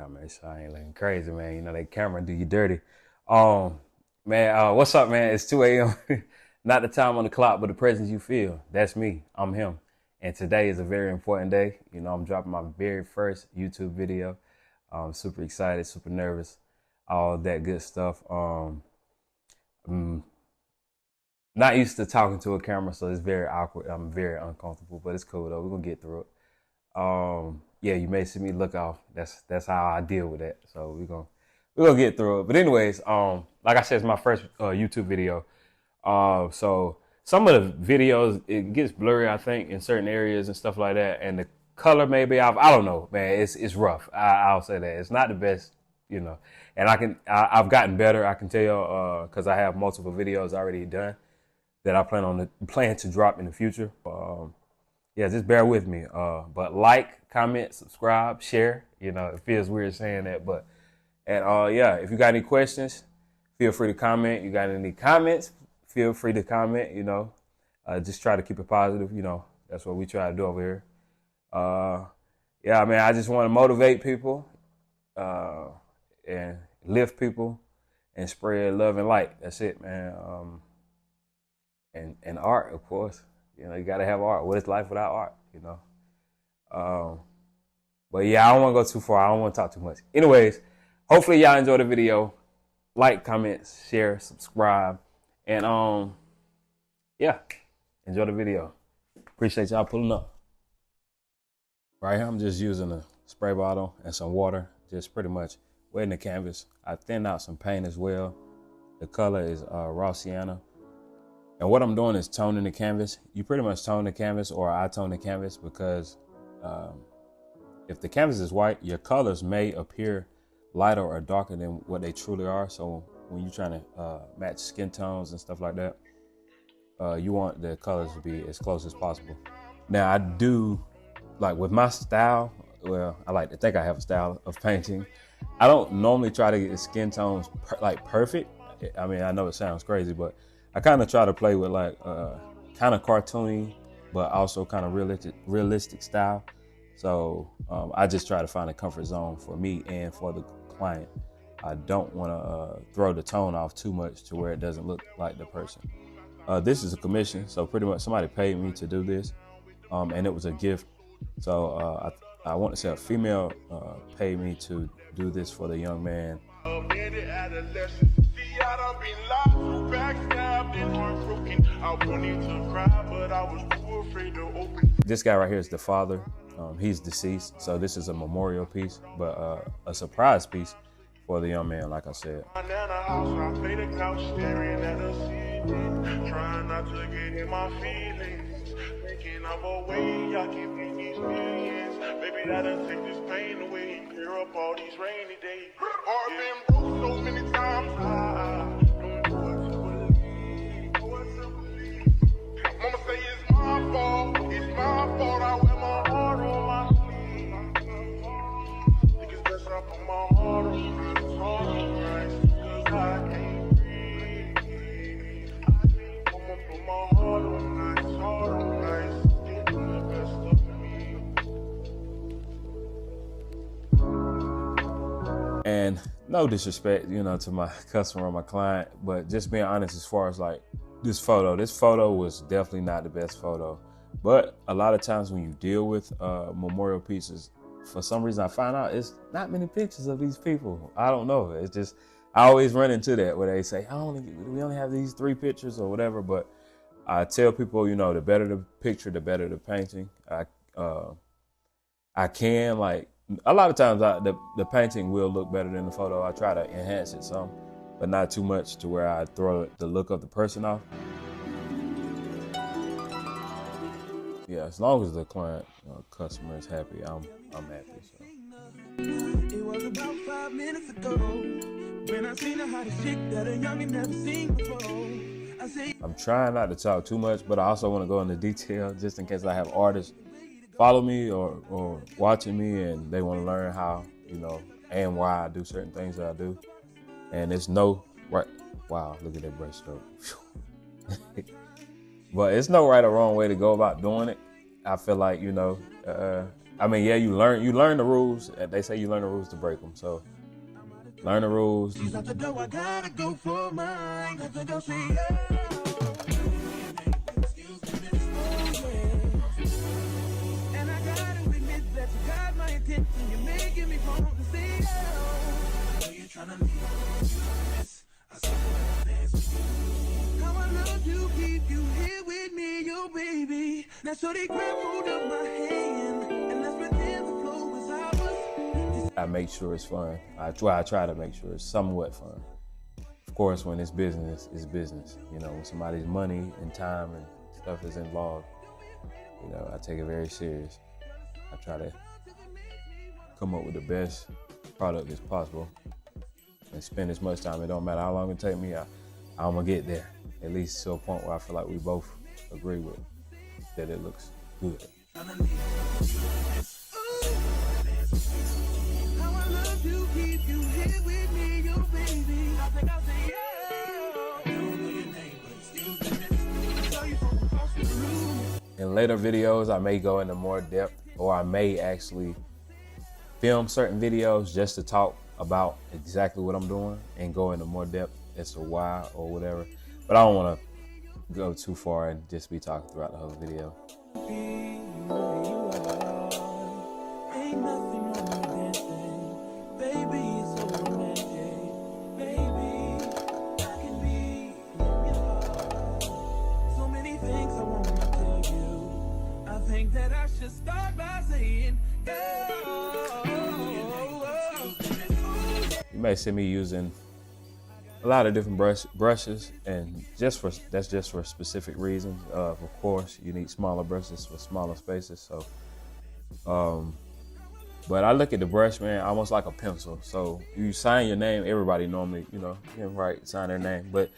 Make sure I ain't looking crazy, man. You know that camera do you dirty. Man, what's up, man? It's 2 a.m. Not the time on the clock, but the presence you feel. That's me. I'm him. And today is a very important day. You know, I'm dropping my very first YouTube video. I'm super excited, super nervous, all that good stuff. I'm not used to talking to a camera, so it's very awkward. I'm very uncomfortable, but it's cool though. We're gonna get through it. Yeah, you may see me look off. That's how I deal with that. So we're gonna get through it. But anyways, like I said, it's my first YouTube video. So some of the videos it gets blurry, I think, in certain areas and stuff like that, and the color maybe I don't know, man. It's rough. I'll say that it's not the best, you know. And I've gotten better. I can tell because I have multiple videos already done that I plan to drop in the future. Yeah, just bear with me. But like, comment, subscribe, share. You know, it feels weird saying that, but yeah, if you got any questions, feel free to comment. You got any comments, feel free to comment. You know, just try to keep it positive. You know, that's what we try to do over here. Yeah, man, I just want to motivate people and lift people and spread love and light. That's it, man. And art, of course. You know, you gotta have art. What is life without art? You know. But yeah, I don't want to go too far. I don't want to talk too much. Anyways, hopefully y'all enjoy the video. Like, comment, share, subscribe, and yeah, enjoy the video. Appreciate y'all pulling up. Right here, I'm just using a spray bottle and some water, just pretty much wetting the canvas. I thinned out some paint as well. The color is raw sienna. And what I'm doing is toning the canvas. You pretty much tone the canvas, or I tone the canvas, because if the canvas is white, your colors may appear lighter or darker than what they truly are. So when you're trying to match skin tones and stuff like that, you want the colors to be as close as possible. Now I do, like with my style, well, I like to think I have a style of painting. I don't normally try to get the skin tones perfect. I mean, I know it sounds crazy, but I kind of try to play with like kind of cartoony, but also kind of realistic style. So I just try to find a comfort zone for me and for the client. I don't want to throw the tone off too much to where it doesn't look like the person. This is a commission, so pretty much somebody paid me to do this, and it was a gift. So I want to say a female paid me to do this for the young man. This guy right here is the father. He's deceased, so this is a memorial piece, but a surprise piece for the young man, like I said. Trying not to get in my feelings, thinking of a way I can make these millions. Maybe that'll take this pain away and clear up all these rainy days. I've been broke so many times, I don't know what to believe. Mama say it's my fault, I wear my heart on my sleeve. Think it's best I put my heart on this hard right, cause I can't breathe. I'ma put my heart on nice, getting the best of me. And no disrespect, you know, to my customer or my client, but just being honest as far as like this photo was definitely not the best photo. But a lot of times when you deal with memorial pieces, for some reason I find out it's not many pictures of these people. I don't know. It's just, I always run into that where they say, we only have these 3 pictures or whatever. But I tell people, you know, the better the picture, the better the painting. I can, like, a lot of times the painting will look better than the photo. I try to enhance it some, but not too much to where I throw the look of the person off. Yeah, as long as the client, customer is happy, I'm happy. So. It was about 5 minutes ago when I seen the hottest chick that a youngin' never seen before. I'm trying not to talk too much, but I also want to go into detail just in case I have artists follow me or watching me and they want to learn how, you know, and why I do certain things that I do. And it's no right. Wow, look at that brushstroke. But it's no right or wrong way to go about doing it. I feel like, you know, I mean, yeah, you learn the rules. They say you learn the rules to break them. So learn the rules. She's out the door, I gotta go for mine. Got to go say yeah. And I gotta admit that you got my attention. You're making me want to say yeah. I know you're trying to leave. I saw you dance with you. How I love you, keep you here with me, yo baby. Now so they grab hold of my hand and let's pretend the flow was ours. I make sure it's fun. I try to make sure it's somewhat fun. Of course, when it's business, it's business. You know, when somebody's money and time and stuff is involved, you know, I take it very serious. I try to come up with the best product as possible and spend as much time. It don't matter how long it take me. I'm gonna get there, at least to a point where I feel like we both agree with that it looks good. In later videos, I may go into more depth, or I may actually film certain videos just to talk about exactly what I'm doing and go into more depth as to why or whatever. But I don't want to go too far and just be talking throughout the whole video. You may see me using a lot of different brushes, and that's just for specific reasons. Of course, you need smaller brushes for smaller spaces. So, but I look at the brush, man, almost like a pencil. So you sign your name. Everybody normally, you know, can write, sign their name. But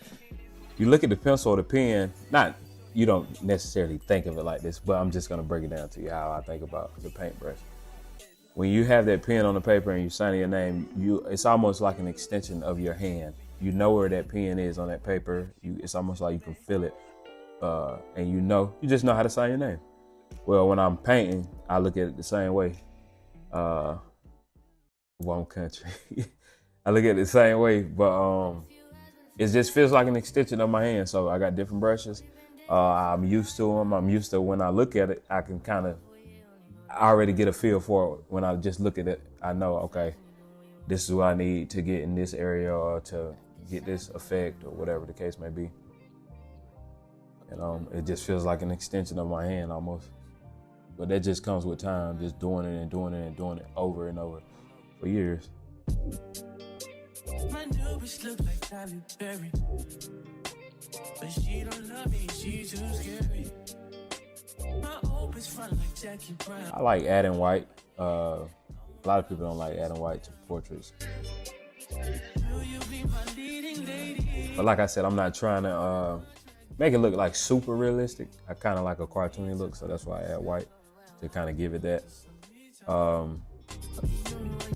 you look at the pencil or the pen. You don't necessarily think of it like this, but I'm just gonna break it down to you how I think about the paintbrush. When you have that pen on the paper and you sign your name, it's almost like an extension of your hand. You know where that pen is on that paper. It's almost like you can feel it, and you just know how to sign your name. Well, when I'm painting, I look at it the same way. One country, I look at it the same way, but it just feels like an extension of my hand. So I got different brushes. I'm used to them. I'm used to when I look at it, I can I already get a feel for it. When I just look at it, I know, okay, this is what I need to get in this area or to get this effect or whatever the case may be. And it just feels like an extension of my hand almost. But that just comes with time, just doing it and doing it and doing it over and over for years. My new bitch look like Halle Berry, but she don't love me, she too scary. My old bitch front like Jackie Brown. I like adding white. A lot of people don't like adding white to portraits. But like I said, I'm not trying to make it look like super realistic. I kind of like a cartoony look, so that's why I add white to kind of give it that.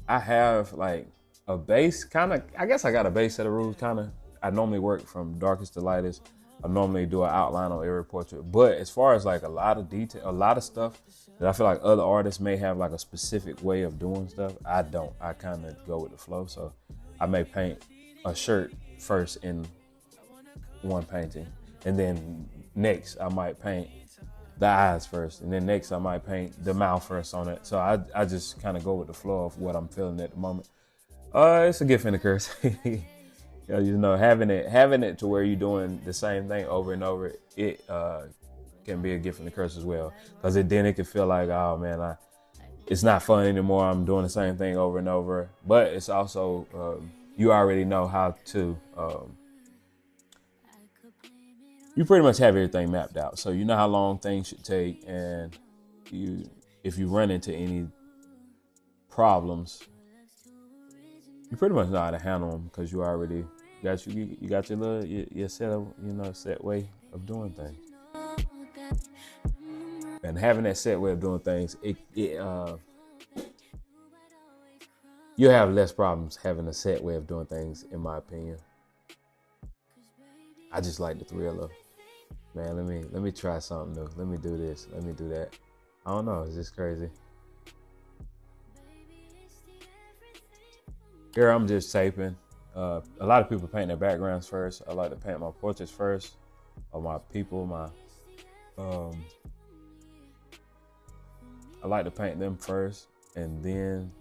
I have like a base, I guess I got a base set of rules, I normally work from darkest to lightest. I normally do an outline on every portrait. But as far as like a lot of detail, a lot of stuff that I feel like other artists may have like a specific way of doing stuff, I don't. I kind of go with the flow. So I may paint a shirt first in one painting. And then next I might paint the eyes first. And then next I might paint the mouth first on it. So I just kind of go with the flow of what I'm feeling at the moment. It's a gift and a curse. You know, having it to where you're doing the same thing over and over, it can be a gift and a curse as well. Because then it can feel like, oh man, it's not fun anymore. I'm doing the same thing over and over. But it's also, you already know how to, you pretty much have everything mapped out. So you know how long things should take, and if you run into any problems, you pretty much know how to handle them because you already got your little set way of doing things. And having that set way of doing things, you have less problems having a set way of doing things, in my opinion. I just like the thrill of, man, let me try something new. Let me do this. Let me do that. I don't know. It's just crazy. Here I'm just taping. A lot of people paint their backgrounds first. I like to paint my portraits first, or my people, I like to paint them first and then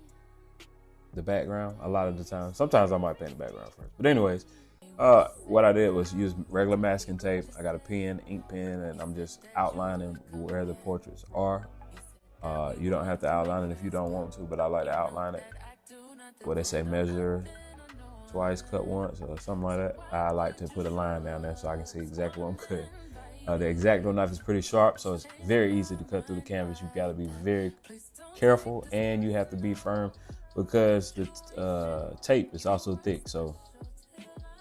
the background a lot of the time. Sometimes I might paint the background first. But anyways, what I did was use regular masking tape. I got a pen, ink pen, and I'm just outlining where the portraits are. You don't have to outline it if you don't want to, but I like to outline it. What they say, measure twice, cut once, or something like that. I like to put a line down there so I can see exactly what I'm cutting. The X-Acto knife is pretty sharp, so it's very easy to cut through the canvas. You gotta be very careful, and you have to be firm because the tape is also thick. So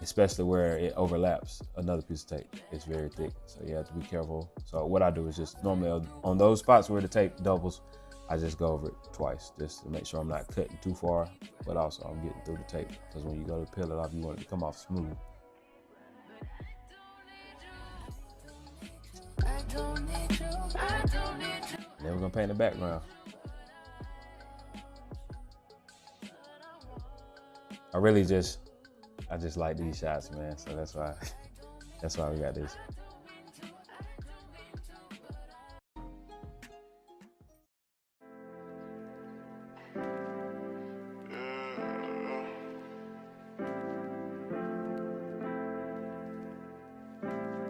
especially where it overlaps another piece of tape, it's very thick. So you have to be careful. So what I do is just normally on those spots where the tape doubles, I just go over it twice just to make sure I'm not cutting too far, but also I'm getting through the tape, because when you go to peel it off, you want it to come off smooth. Then we're gonna paint the background. I just like these shots, man. So that's why we got this.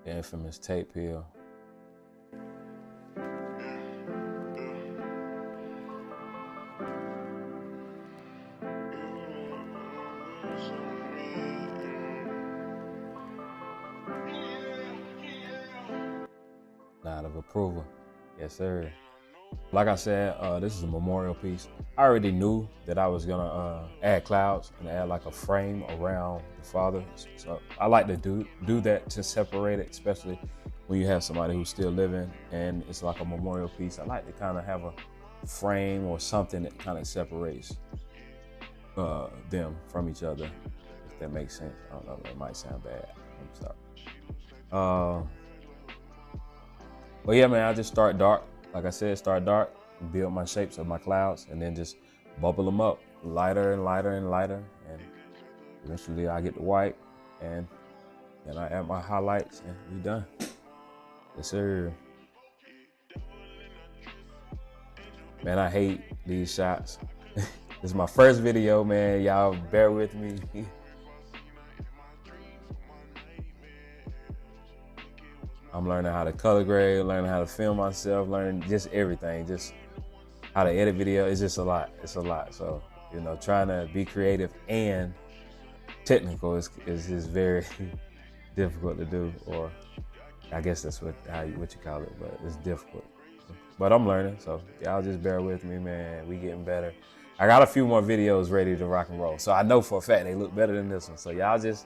The infamous tape peel. Nod of approval. Yes, sir. Like I said, this is a memorial piece. I already knew that I was gonna add clouds and add like a frame around the father. So I like to do that to separate it, especially when you have somebody who's still living and it's like a memorial piece. I like to kind of have a frame or something that kind of separates them from each other, if that makes sense. I don't know, that might sound bad. I'm sorry. But yeah, man, I just start dark. Like I said, start dark, build my shapes of my clouds, and then just bubble them up lighter and lighter and lighter. And eventually I get the white, and then I add my highlights, and we done. Yes, sir. Man, I hate these shots. This is my first video, man. Y'all bear with me. I'm learning how to color grade, learning how to film myself, learning just everything, just how to edit video. It's just a lot. It's a lot. So, you know, trying to be creative and technical is very difficult to do, or I guess that's what you call it, but it's difficult. But I'm learning, so y'all just bear with me, man. We getting better. I got a few more videos ready to rock and roll, so I know for a fact they look better than this one. So y'all just,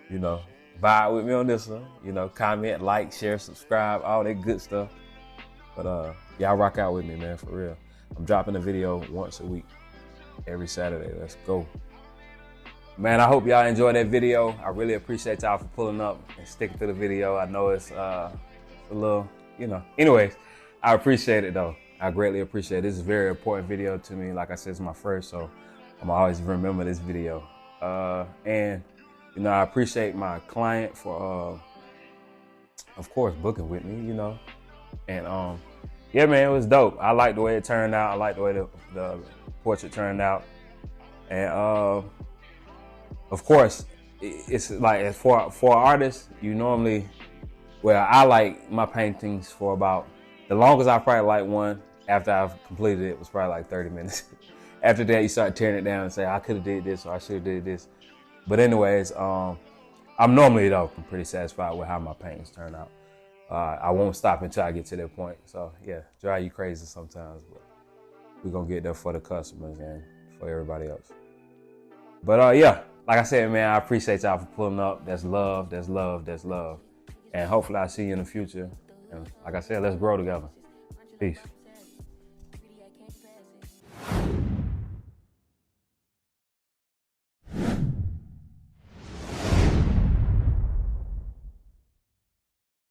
you know, vibe with me on this one. You know, comment, like, share, subscribe, all that good stuff. But y'all rock out with me, man, for real. I'm dropping a video once a week, every Saturday. Let's go. Man, I hope y'all enjoyed that video. I really appreciate y'all for pulling up and sticking to the video. I know it's a little, you know. Anyways, I appreciate it though. I greatly appreciate it. This is a very important video to me. Like I said, it's my first, so I'm always remember this video. And you know, I appreciate my client for, of course, booking with me, you know. And yeah, man, it was dope. I like the way it turned out. I like the way the portrait turned out. And of course, it's like for artists, you normally, well, I like my paintings for about, the longest I probably like one after I've completed it was probably like 30 minutes. After that, you start tearing it down and say, I could have did this or I should have did this. But anyways, I'm normally though pretty satisfied with how my paintings turn out. I won't stop until I get to that point. So yeah, drive you crazy sometimes, but we're gonna get there for the customers and for everybody else. But yeah, like I said, man, I appreciate y'all for pulling up. That's love, that's love, that's love. And hopefully I'll see you in the future. And like I said, let's grow together. Peace.